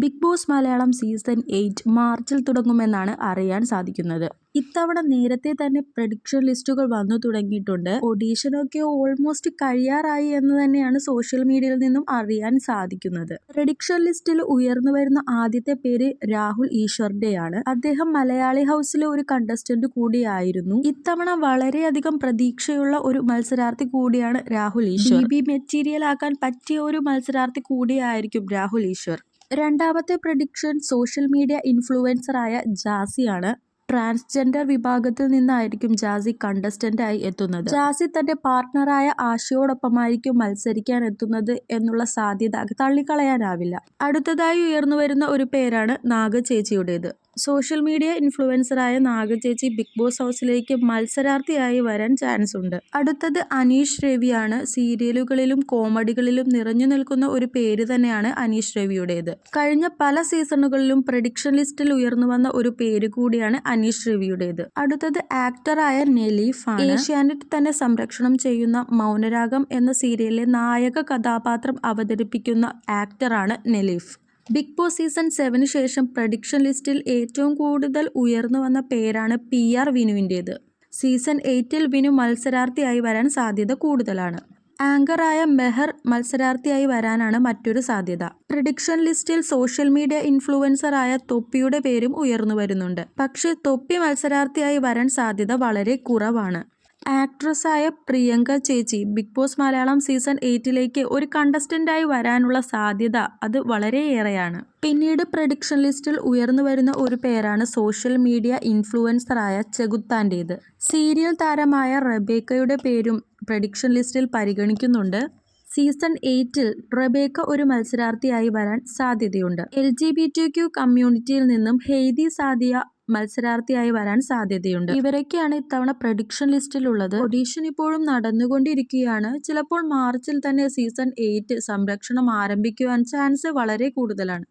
Big boss Malayalam season 8 മാർച്ചിൽ തുടങ്ങുമെന്നാണ് അറിയാൻ സാധിക്കുന്നത്. ഇത്തവണ നേരത്തെ തന്നെ പ്രഡിക്ഷൻ ലിസ്റ്റുകൾ വന്നു തുടങ്ങിയിട്ടുണ്ട്. ഓഡീഷനൊക്കെ ഓൾമോസ്റ്റ് കഴിയാറായി എന്ന് തന്നെയാണ് സോഷ്യൽ മീഡിയയിൽ നിന്നും അറിയാൻ സാധിക്കുന്നത്. പ്രഡിക്ഷൻ ലിസ്റ്റിൽ ഉയർന്നു വരുന്ന ആദ്യത്തെ പേര് രാഹുൽ ഈശ്വറിന്റെയാണ്. അദ്ദേഹം മലയാളി ഹൗസിലെ ഒരു കണ്ടസ്റ്റന്റ് കൂടിയായിരുന്നു. ഇത്തവണ വളരെയധികം പ്രതീക്ഷയുള്ള ഒരു മത്സരാർത്ഥി കൂടിയാണ് രാഹുൽ ഈശ്വർ. ബി മെറ്റീരിയൽ ആക്കാൻ പറ്റിയ ഒരു മത്സരാർത്ഥി കൂടിയായിരിക്കും രാഹുൽ ഈശ്വർ. രണ്ടാമത്തെ പ്രഡിക്ഷൻ സോഷ്യൽ മീഡിയ ഇൻഫ്ലുവൻസറായ ജാസിയാണ്. ട്രാൻസ്ജെൻഡർ വിഭാഗത്തിൽ നിന്നായിരിക്കും ജാസി കണ്ടസ്റ്റന്റ് ആയി എത്തുന്നത്. ജാസി തന്റെ പാർട്ട്ണറായ ആശയോടൊപ്പമായിരിക്കും മത്സരിക്കാൻ എത്തുന്നത് എന്നുള്ള സാധ്യത തള്ളിക്കളയാനാവില്ല. അടുത്തതായി ഉയർന്നു വരുന്ന ഒരു പേരാണ് നാഗ ചേച്ചിയുടേത്. സോഷ്യൽ മീഡിയ ഇൻഫ്ലുവൻസറായ നാഗ ചേച്ചി ബിഗ് ബോസ് ഹൗസിലേക്ക് മത്സരാർത്ഥിയായി വരാൻ ചാൻസ് ഉണ്ട്. അടുത്തത് അനീഷ് രവിയാണ്. സീരിയലുകളിലും കോമഡികളിലും നിറഞ്ഞു നിൽക്കുന്ന ഒരു പേര് തന്നെയാണ് അനീഷ് രവിയുടേത്. കഴിഞ്ഞ പല സീസണുകളിലും പ്രഡിക്ഷൻ ലിസ്റ്റിൽ ഉയർന്നു വന്ന ഒരു പേര് കൂടിയാണ് അനീഷ് രവിയുടേത്. അടുത്തത് ആക്ടറായ നെലീഫ് ആണ്. ഏഷ്യാനെറ്റ് തന്നെ സംരക്ഷണം ചെയ്യുന്ന മൗനരാഗം എന്ന സീരിയലിലെ നായക കഥാപാത്രം അവതരിപ്പിക്കുന്ന ആക്ടറാണ് നെലീഫ്. ബിഗ് ബോസ് സീസൺ 7 ശേഷം പ്രഡിക്ഷൻ ലിസ്റ്റിൽ ഏറ്റവും കൂടുതൽ ഉയർന്നു വന്ന പേരാണ് PR വിനുവിൻ്റേത്. സീസൺ 8 വിനു മത്സരാർത്ഥിയായി വരാൻ സാധ്യത കൂടുതലാണ്. ആങ്കറായ മെഹർ മത്സരാർത്ഥിയായി വരാനാണ് മറ്റൊരു സാധ്യത. പ്രഡിക്ഷൻ ലിസ്റ്റിൽ സോഷ്യൽ മീഡിയ ഇൻഫ്ലുവൻസറായ തൊപ്പിയുടെ പേരും ഉയർന്നു വരുന്നുണ്ട്. പക്ഷേ തൊപ്പി മത്സരാർത്ഥിയായി വരാൻ സാധ്യത വളരെ കുറവാണ്. ആക്ട്രസ്സായ പ്രിയങ്ക ചേച്ചി ബിഗ് ബോസ് മലയാളം സീസൺ 8 ഒരു കണ്ടസ്റ്റന്റായി വരാനുള്ള സാധ്യത അത് വളരെയേറെയാണ്. പിന്നീട് പ്രഡിക്ഷൻ ലിസ്റ്റിൽ ഉയർന്നു വരുന്ന ഒരു പേരാണ് സോഷ്യൽ മീഡിയ ഇൻഫ്ലുവൻസറായ ചെകുത്താൻ്റേത്. സീരിയൽ താരമായ റബേക്കയുടെ പേരും പ്രഡിക്ഷൻ ലിസ്റ്റിൽ പരിഗണിക്കുന്നുണ്ട്. സീസൺ 8 റബേക്ക ഒരു മത്സരാർത്ഥിയായി വരാൻ സാധ്യതയുണ്ട്. LGBTQ കമ്മ്യൂണിറ്റിയിൽ നിന്നും ഹെയ്തി സാദിയ മത്സരാർത്ഥിയായി വരാൻ സാധ്യതയുണ്ട്. ഇവരൊക്കെയാണ് ഇത്തവണ പ്രഡിക്ഷൻ ലിസ്റ്റിലുള്ളത്. ഓഡീഷൻ ഇപ്പോഴും നടന്നുകൊണ്ടിരിക്കുകയാണ്. ചിലപ്പോൾ മാർച്ചിൽ തന്നെ സീസൺ 8 സംരക്ഷണം ആരംഭിക്കുവാൻ ചാൻസ് വളരെ കൂടുതലാണ്.